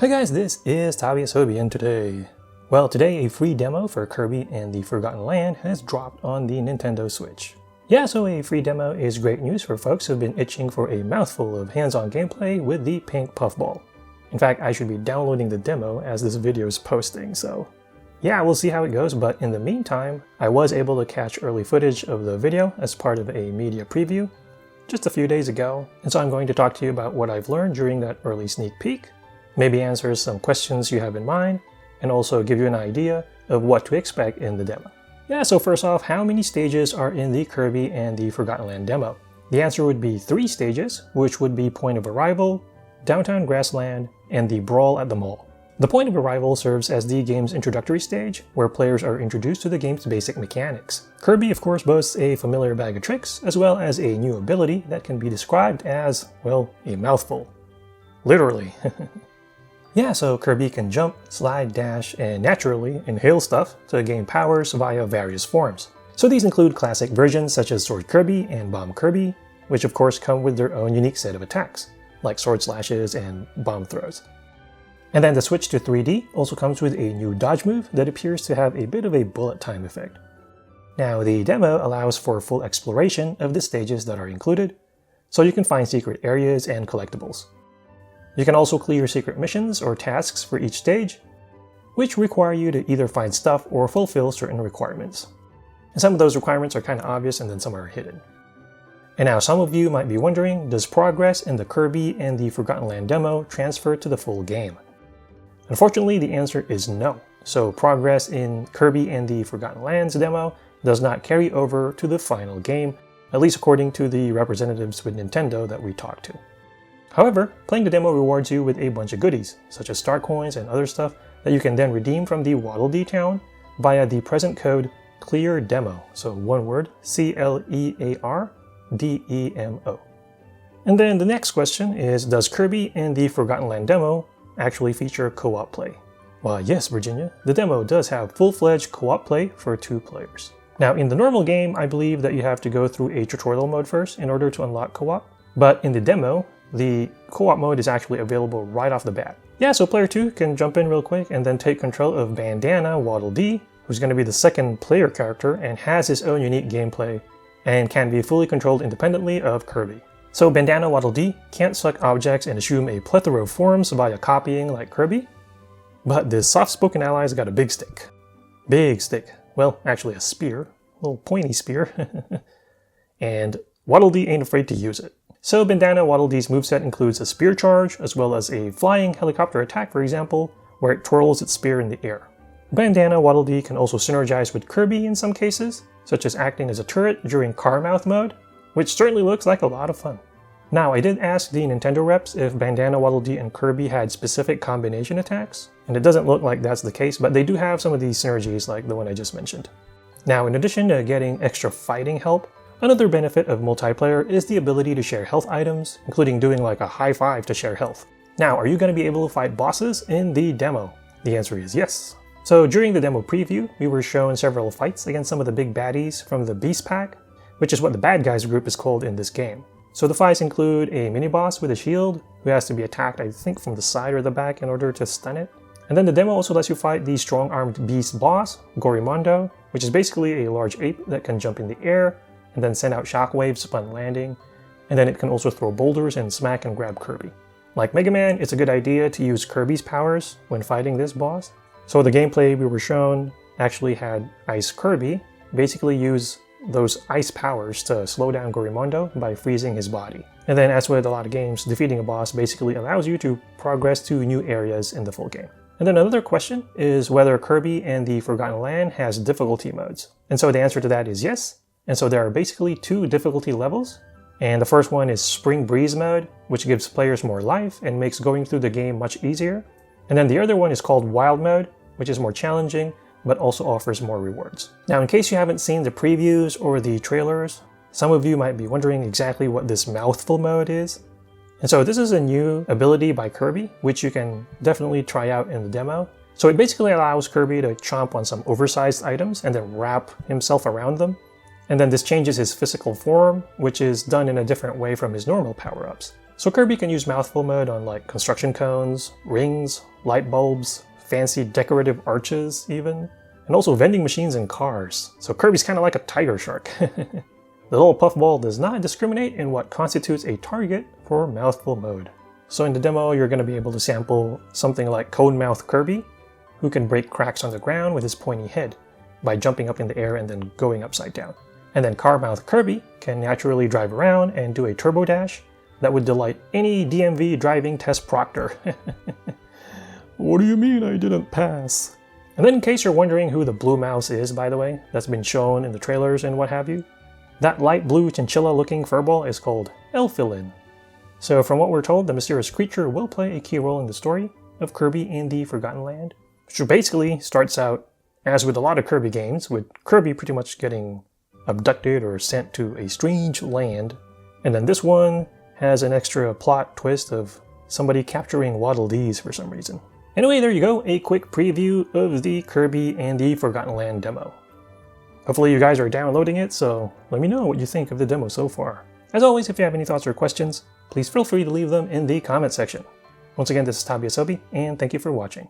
Hi guys, this is Tabiasobi, and today a free demo for Kirby and the Forgotten Land has dropped on the Nintendo Switch. Yeah, so a free demo is great news for folks who've been itching for a mouthful of hands-on gameplay with the pink puffball. In fact, I should be downloading the demo as this video is posting, so yeah, we'll see how it goes, but in the meantime, I was able to catch early footage of the video as part of a media preview just a few days ago, and so I'm going to talk to you about what I've learned during that early sneak peek, maybe answer some questions you have in mind, and also give you an idea of what to expect in the demo. Yeah, so first off, how many stages are in the Kirby and the Forgotten Land demo? The answer would be 3 stages, which would be Point of Arrival, Downtown Grassland, and the Brawl at the Mall. The Point of Arrival serves as the game's introductory stage, where players are introduced to the game's basic mechanics. Kirby, of course, boasts a familiar bag of tricks, as well as a new ability that can be described as, well, a mouthful. Literally. Yeah, so Kirby can jump, slide, dash, and naturally inhale stuff to gain powers via various forms. So these include classic versions such as Sword Kirby and Bomb Kirby, which of course come with their own unique set of attacks, like sword slashes and bomb throws. And then the switch to 3D also comes with a new dodge move that appears to have a bit of a bullet time effect. Now the demo allows for full exploration of the stages that are included, so you can find secret areas and collectibles. You can also clear secret missions or tasks for each stage, which require you to either find stuff or fulfill certain requirements. And some of those requirements are kind of obvious and then some are hidden. And now some of you might be wondering, does progress in the Kirby and the Forgotten Land demo transfer to the full game? Unfortunately, the answer is no. So progress in Kirby and the Forgotten Lands demo does not carry over to the final game, at least according to the representatives with Nintendo that we talked to. However, playing the demo rewards you with a bunch of goodies, such as star coins and other stuff that you can then redeem from the Waddle Dee town via the present code CLEARDEMO, so one word, CLEARDEMO. And then the next question is, does Kirby and the Forgotten Land demo actually feature co-op play? Well, yes, Virginia, the demo does have full-fledged co-op play for 2 players. Now, in the normal game, I believe that you have to go through a tutorial mode first in order to unlock co-op, but in the demo, the co-op mode is actually available right off the bat. Yeah, so player 2 can jump in real quick and then take control of Bandana Waddle Dee, who's going to be the second player character and has his own unique gameplay and can be fully controlled independently of Kirby. So Bandana Waddle Dee can't suck objects and assume a plethora of forms via copying like Kirby, but this soft-spoken ally's got a big stick. Big stick. Well, actually a spear. A little pointy spear. And Waddle Dee ain't afraid to use it. So Bandana Waddle Dee's moveset includes a spear charge, as well as a flying helicopter attack, for example, where it twirls its spear in the air. Bandana Waddle Dee can also synergize with Kirby in some cases, such as acting as a turret during car mouth mode, which certainly looks like a lot of fun. Now, I did ask the Nintendo reps if Bandana Waddle Dee and Kirby had specific combination attacks, and it doesn't look like that's the case, but they do have some of these synergies like the one I just mentioned. Now, in addition to getting extra fighting help, another benefit of multiplayer is the ability to share health items, including doing like a high five to share health. Now, are you going to be able to fight bosses in the demo? The answer is yes. So during the demo preview, we were shown several fights against some of the big baddies from the Beast Pack, which is what the bad guys group is called in this game. So the fights include a mini-boss with a shield, who has to be attacked I think from the side or the back in order to stun it. And then the demo also lets you fight the strong-armed beast boss, Gorimondo, which is basically a large ape that can jump in the air, and then send out shockwaves upon landing, and then it can also throw boulders and smack and grab Kirby. Like Mega Man, it's a good idea to use Kirby's powers when fighting this boss. So the gameplay we were shown actually had Ice Kirby basically use those ice powers to slow down Gorimondo by freezing his body. And then as with a lot of games, defeating a boss basically allows you to progress to new areas in the full game. And then another question is whether Kirby and the Forgotten Land has difficulty modes. And so the answer to that is yes. And so there are basically 2 difficulty levels, and the first one is Spring Breeze mode, which gives players more life and makes going through the game much easier. And then the other one is called Wild mode, which is more challenging, but also offers more rewards. Now, in case you haven't seen the previews or the trailers, some of you might be wondering exactly what this Mouthful mode is. And so this is a new ability by Kirby, which you can definitely try out in the demo. So it basically allows Kirby to chomp on some oversized items and then wrap himself around them. And then this changes his physical form, which is done in a different way from his normal power-ups. So Kirby can use Mouthful mode on like construction cones, rings, light bulbs, fancy decorative arches even, and also vending machines and cars. So Kirby's kind of like a tiger shark. The little puffball does not discriminate in what constitutes a target for Mouthful mode. So in the demo, you're going to be able to sample something like Cone Mouth Kirby, who can break cracks on the ground with his pointy head by jumping up in the air and then going upside down. And then Car Mouth Kirby can naturally drive around and do a turbo dash that would delight any DMV driving test proctor. What do you mean I didn't pass? And then in case you're wondering who the blue mouse is, by the way, that's been shown in the trailers and what have you, that light blue chinchilla looking furball is called Elfilin. So from what we're told, the mysterious creature will play a key role in the story of Kirby in the Forgotten Land, which basically starts out, as with a lot of Kirby games, with Kirby pretty much getting abducted or sent to a strange land, and then this one has an extra plot twist of somebody capturing Waddle Dees for some reason. Anyway, there you go, a quick preview of the Kirby and the Forgotten Land demo. Hopefully you guys are downloading it, so let me know what you think of the demo so far. As always, if you have any thoughts or questions, please feel free to leave them in the comment section. Once again, this is Tabi Asobi, and thank you for watching.